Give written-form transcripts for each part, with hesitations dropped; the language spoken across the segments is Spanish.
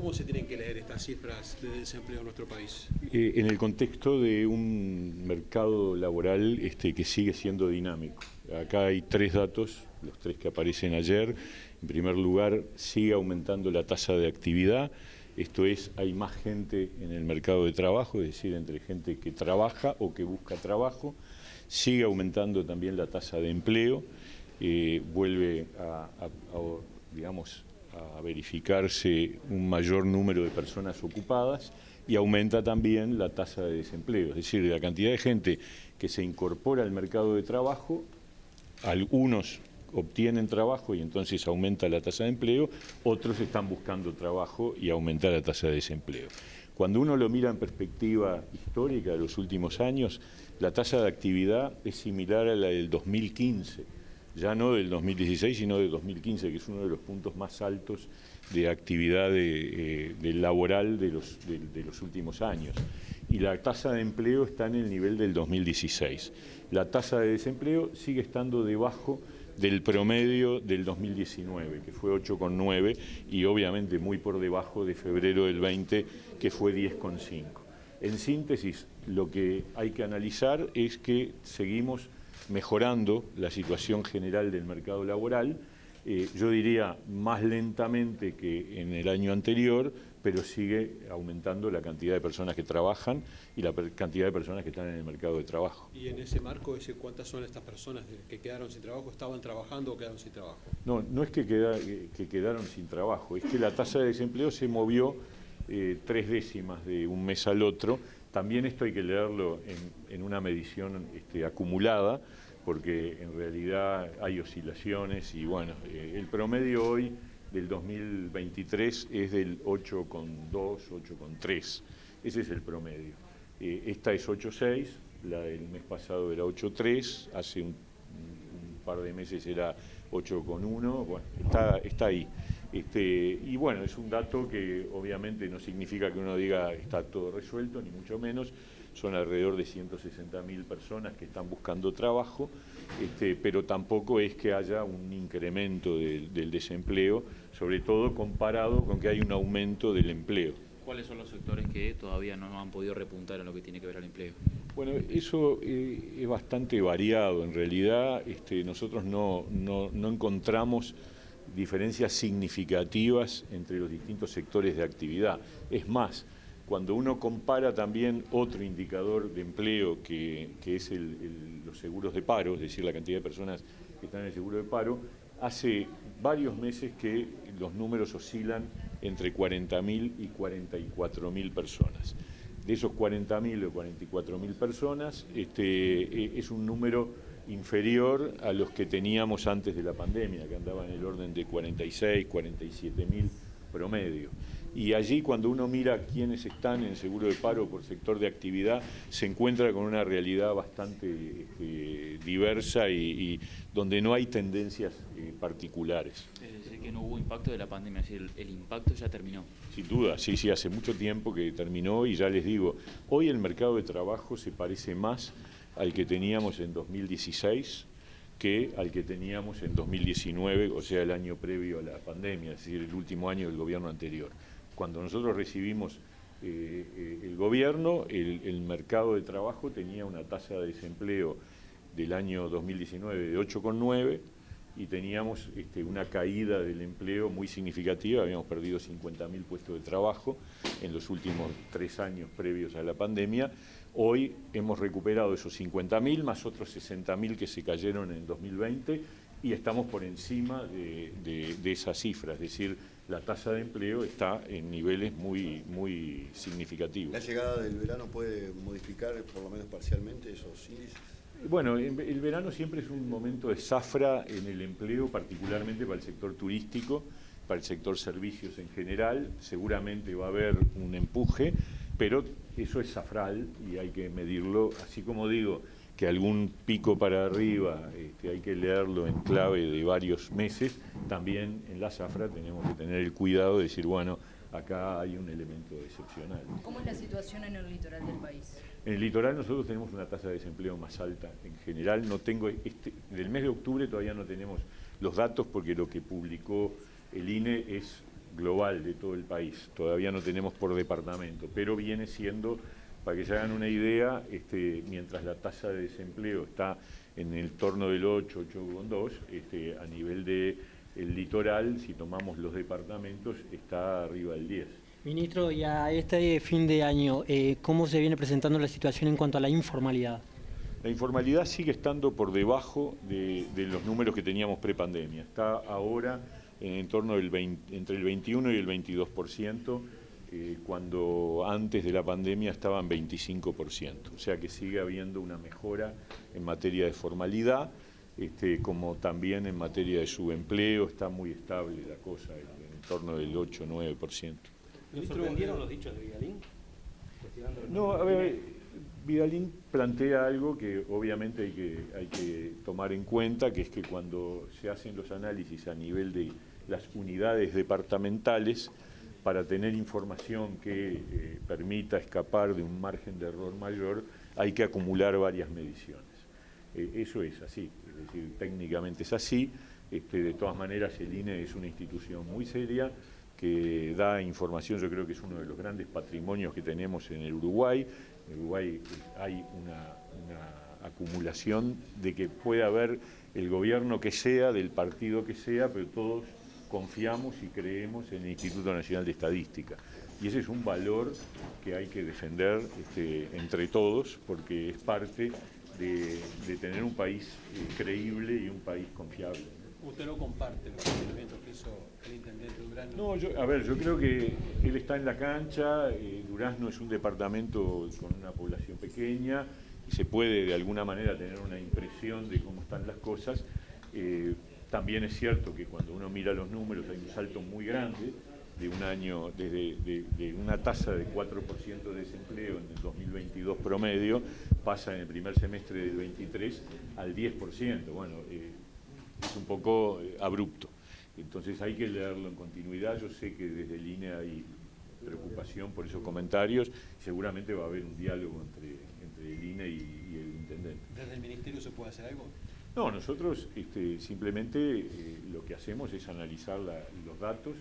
¿Cómo se tienen que leer estas cifras de desempleo en nuestro país? En el contexto de un mercado laboral que sigue siendo dinámico. Acá hay tres datos, los tres que aparecen ayer. En primer lugar, sigue aumentando la tasa de actividad. Esto es, hay más gente en el mercado de trabajo, es decir, entre gente que trabaja o que busca trabajo. Sigue aumentando también la tasa de empleo. Vuelve digamos, a verificarse un mayor número de personas ocupadas y aumenta también la tasa de desempleo, es decir, la cantidad de gente que se incorpora al mercado de trabajo. Algunos obtienen trabajo y entonces aumenta la tasa de empleo, otros están buscando trabajo y aumenta la tasa de desempleo. Cuando uno lo mira en perspectiva histórica de los últimos años, la tasa de actividad es similar a la del 2015, ya no del 2016, sino del 2015, que es uno de los puntos más altos de actividad laboral de los últimos años. Y la tasa de empleo está en el nivel del 2016. La tasa de desempleo sigue estando debajo del promedio del 2019, que fue 8,9, y obviamente muy por debajo de febrero del 20, que fue 10,5. En síntesis, lo que hay que analizar es que seguimos mejorando la situación general del mercado laboral, yo diría más lentamente que en el año anterior, pero sigue aumentando la cantidad de personas que trabajan y la cantidad de personas que están en el mercado de trabajo. Y en ese marco, ¿cuántas son estas personas que quedaron sin trabajo? ¿Estaban trabajando o quedaron sin trabajo? No, no es que quedaron sin trabajo, es que la tasa de desempleo se movió 3 décimas de un mes al otro. También esto hay que leerlo en una medición acumulada, porque en realidad hay oscilaciones y bueno, el promedio hoy del 2023 es del 8,2, 8,3, ese es el promedio. Esta es 8,6, la del mes pasado era 8,3, hace un par de meses era 8,1, bueno, está ahí. Y bueno, es un dato que obviamente no significa que uno diga está todo resuelto, ni mucho menos. Son alrededor de 160.000 personas que están buscando trabajo, pero tampoco es que haya un incremento del desempleo, sobre todo comparado con que hay un aumento del empleo. ¿Cuáles son los sectores que todavía no han podido repuntar en lo que tiene que ver al empleo? Bueno, eso es bastante variado. En realidad nosotros no encontramos diferencias significativas entre los distintos sectores de actividad. Es más, cuando uno compara también otro indicador de empleo que es los seguros de paro, es decir, la cantidad de personas que están en el seguro de paro, hace varios meses que los números oscilan entre 40.000 y 44.000 personas. De esos 40.000 o 44.000 personas, es un número inferior a los que teníamos antes de la pandemia, que andaban en el orden de 46, 47.000 promedio. Y allí, cuando uno mira quiénes están en el seguro de paro por sector de actividad, se encuentra con una realidad bastante diversa y donde no hay tendencias particulares. Es decir, que no hubo impacto de la pandemia, es decir, el impacto ya terminó. Sin duda, sí, hace mucho tiempo que terminó y ya les digo, hoy el mercado de trabajo se parece más al que teníamos en 2016 que al que teníamos en 2019, o sea, el año previo a la pandemia, es decir, el último año del gobierno anterior. Cuando nosotros recibimos el gobierno, el mercado de trabajo tenía una tasa de desempleo del año 2019 de 8,9 y teníamos una caída del empleo muy significativa, habíamos perdido 50.000 puestos de trabajo en los últimos 3 años previos a la pandemia. Hoy hemos recuperado esos 50.000 más otros 60.000 que se cayeron en 2020 y estamos por encima de esa cifra, es decir, la tasa de empleo está en niveles muy significativos. ¿La llegada del verano puede modificar, por lo menos parcialmente, esos índices? Bueno, el verano siempre es un momento de zafra en el empleo, particularmente para el sector turístico, para el sector servicios en general. Seguramente va a haber un empuje, pero eso es zafral y hay que medirlo, así como digo que algún pico para arriba hay que leerlo en clave de varios meses, también en la zafra tenemos que tener el cuidado de decir, bueno, acá hay un elemento excepcional. ¿Cómo es la situación en el litoral del país? En el litoral nosotros tenemos una tasa de desempleo más alta en general. No tengo del mes de octubre todavía no tenemos los datos porque lo que publicó el INE es global de todo el país. Todavía no tenemos por departamento, pero viene siendo, para que se hagan una idea, mientras la tasa de desempleo está en el torno del 8, 8,2, a nivel del litoral, si tomamos los departamentos, está arriba del 10. Ministro, y a este fin de año, ¿cómo se viene presentando la situación en cuanto a la informalidad? La informalidad sigue estando por debajo de los números que teníamos prepandemia. Está ahora en torno entre el 21 y el 22%, cuando antes de la pandemia estaba en 25%. O sea que sigue habiendo una mejora en materia de formalidad, como también en materia de subempleo. Está muy estable la cosa, en torno del 8 o 9%. ¿Nos sorprendieron los dichos de Vidalín? No, a ver, Vidalín plantea algo que obviamente hay que tomar en cuenta, que es que cuando se hacen los análisis a nivel de las unidades departamentales, para tener información que permita escapar de un margen de error mayor, hay que acumular varias mediciones. Eso es así, es decir, técnicamente es así. De todas maneras, el INE es una institución muy seria, que da información. Yo creo que es uno de los grandes patrimonios que tenemos en el Uruguay. En el Uruguay hay una acumulación de que puede haber el gobierno que sea, del partido que sea, pero todos confiamos y creemos en el Instituto Nacional de Estadística. Y ese es un valor que hay que defender entre todos, porque es parte de tener un país creíble y un país confiable. ¿Usted no comparte los planteamientos que hizo el intendente Durazno? No, yo creo que él está en la cancha. Durazno es un departamento con una población pequeña y se puede de alguna manera tener una impresión de cómo están las cosas. También es cierto que cuando uno mira los números hay un salto muy grande de un año, de una tasa de 4% de desempleo en el 2022 promedio, pasa en el primer semestre del 23 al 10%. Bueno, es un poco abrupto. Entonces hay que leerlo en continuidad. Yo sé que desde el INE hay preocupación por esos comentarios. Seguramente va a haber un diálogo entre el INE y el intendente. ¿Desde el ministerio se puede hacer algo? No, nosotros simplemente lo que hacemos es analizar los datos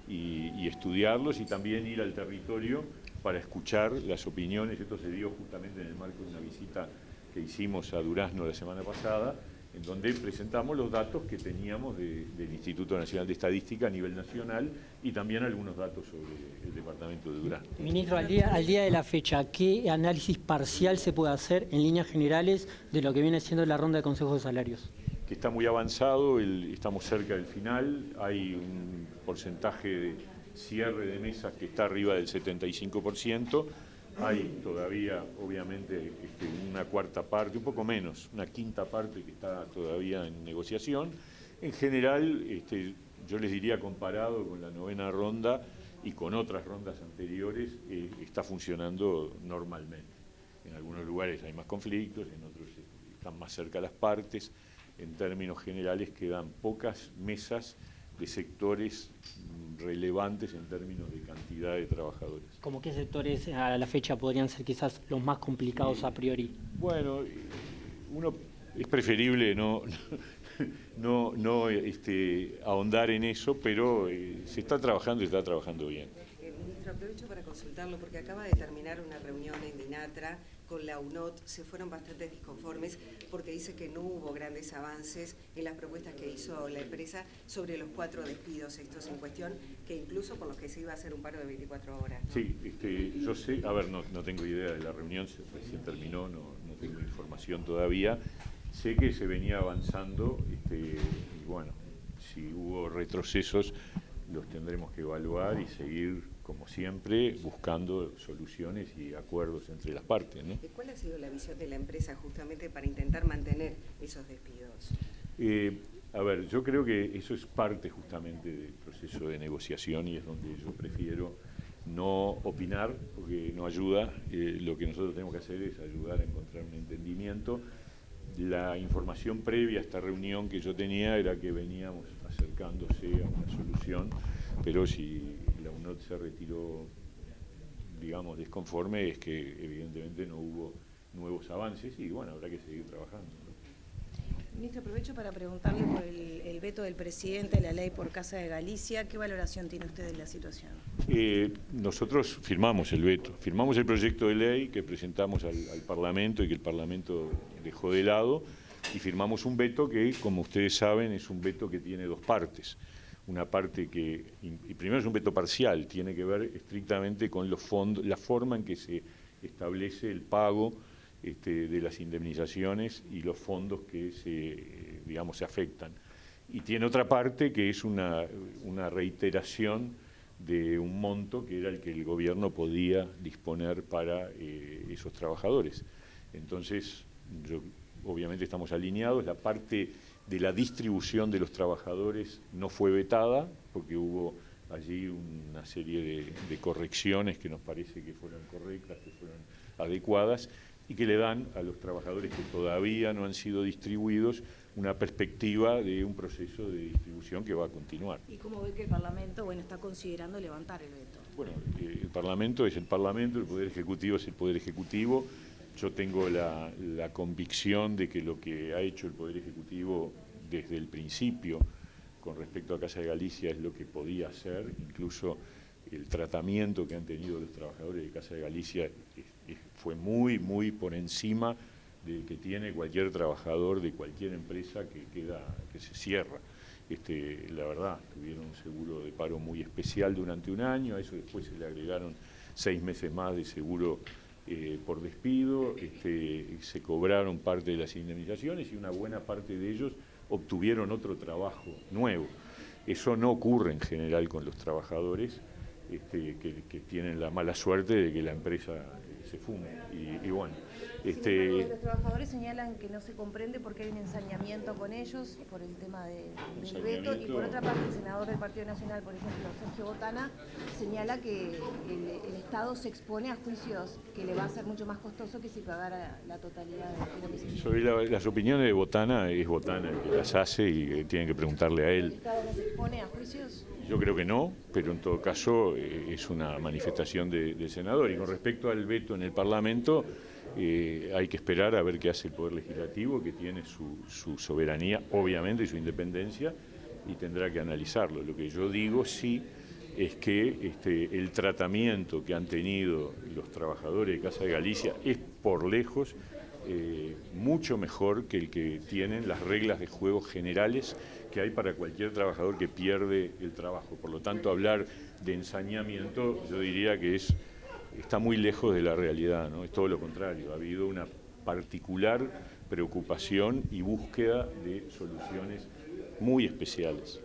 y estudiarlos, y también ir al territorio para escuchar las opiniones. Esto se dio justamente en el marco de una visita que hicimos a Durazno la semana pasada, en donde presentamos los datos que teníamos del Instituto Nacional de Estadística a nivel nacional, y también algunos datos sobre el departamento de Durazno. Ministro, al día de la fecha, ¿qué análisis parcial se puede hacer en líneas generales de lo que viene siendo la ronda de consejos de salarios? Que está muy avanzado, estamos cerca del final, hay un porcentaje de cierre de mesas que está arriba del 75%, hay todavía obviamente una cuarta parte, un poco menos, una quinta parte que está todavía en negociación. En general, yo les diría, comparado con la 9ª ronda y con otras rondas anteriores, está funcionando normalmente. En algunos lugares hay más conflictos, en otros están más cerca las partes. En términos generales quedan pocas mesas de sectores relevantes en términos de cantidad de trabajadores. ¿Cómo qué sectores a la fecha podrían ser quizás los más complicados a priori? Bueno, es preferible no ahondar en eso, pero se está trabajando bien. Ministro, aprovecho para consultarlo porque acaba de terminar una reunión en DINATRA con la UNOT. Se fueron bastante disconformes porque dice que no hubo grandes avances en las propuestas que hizo la empresa sobre los 4 despidos estos en cuestión, que incluso por los que se iba a hacer un paro de 24 horas, ¿no? Sí, yo sé, a ver, no tengo idea de la reunión, recién terminó, no tengo información todavía. Sé que se venía avanzando, y bueno, si hubo retrocesos los tendremos que evaluar y seguir, como siempre, buscando soluciones y acuerdos entre las partes, ¿no? ¿Cuál ha sido la visión de la empresa justamente para intentar mantener esos despidos? A ver, yo creo que eso es parte justamente del proceso de negociación, y es donde yo prefiero no opinar, porque no ayuda. Lo que nosotros tenemos que hacer es ayudar a encontrar un entendimiento. La información previa a esta reunión que yo tenía era que veníamos acercándose a una solución, pero si la UNOT se retiró, digamos, desconforme, es que evidentemente no hubo nuevos avances, y bueno, habrá que seguir trabajando, ¿no? Ministro, aprovecho para preguntarle por el veto del presidente de la ley por Casa de Galicia. ¿Qué valoración tiene usted de la situación? Nosotros firmamos el veto, firmamos el proyecto de ley que presentamos al Parlamento y que el Parlamento dejó de lado, y firmamos un veto que, como ustedes saben, es un veto que tiene dos partes. Una parte que, y primero es un veto parcial, tiene que ver estrictamente con los fondos, la forma en que se establece el pago de las indemnizaciones y los fondos que se afectan. Y tiene otra parte que es una reiteración de un monto que era el que el gobierno podía disponer para esos trabajadores. Entonces, obviamente estamos alineados. La parte de la distribución de los trabajadores no fue vetada, porque hubo allí una serie de correcciones que nos parece que fueron correctas, que fueron adecuadas, y que le dan a los trabajadores que todavía no han sido distribuidos una perspectiva de un proceso de distribución que va a continuar. ¿Y cómo ve que el Parlamento está considerando levantar el veto? Bueno, el Parlamento es el Parlamento, el Poder Ejecutivo es el Poder Ejecutivo. Yo tengo la convicción de que lo que ha hecho el Poder Ejecutivo desde el principio con respecto a Casa de Galicia es lo que podía hacer. Incluso el tratamiento que han tenido los trabajadores de Casa de Galicia fue muy por encima del que tiene cualquier trabajador de cualquier empresa que se cierra. La verdad, tuvieron un seguro de paro muy especial durante un año, a eso después se le agregaron 6 meses más de seguro por despido, se cobraron parte de las indemnizaciones y una buena parte de ellos obtuvieron otro trabajo nuevo. Eso no ocurre en general con los trabajadores que tienen la mala suerte de que la empresa se fume. Y bueno, los trabajadores señalan que no se comprende porque hay un ensañamiento con ellos por el tema del veto, y por otra parte el senador del Partido Nacional, por ejemplo, Sergio Botana, señala que el Estado se expone a juicios que le va a ser mucho más costoso que si pagara la totalidad de lo que se... Sobre las opiniones de Botana, es Botana el que las hace y tienen que preguntarle a él. ¿El Estado no se expone a juicios? Yo creo que no, pero en todo caso es una manifestación del senador. Y con respecto al veto en el Parlamento, hay que esperar a ver qué hace el Poder Legislativo, que tiene su soberanía, obviamente, y su independencia, y tendrá que analizarlo. Lo que yo digo sí es que el tratamiento que han tenido los trabajadores de Casa de Galicia es por lejos mucho mejor que el que tienen las reglas de juego generales que hay para cualquier trabajador que pierde el trabajo. Por lo tanto, hablar de ensañamiento, yo diría que está muy lejos de la realidad, ¿no? Es todo lo contrario, ha habido una particular preocupación y búsqueda de soluciones muy especiales.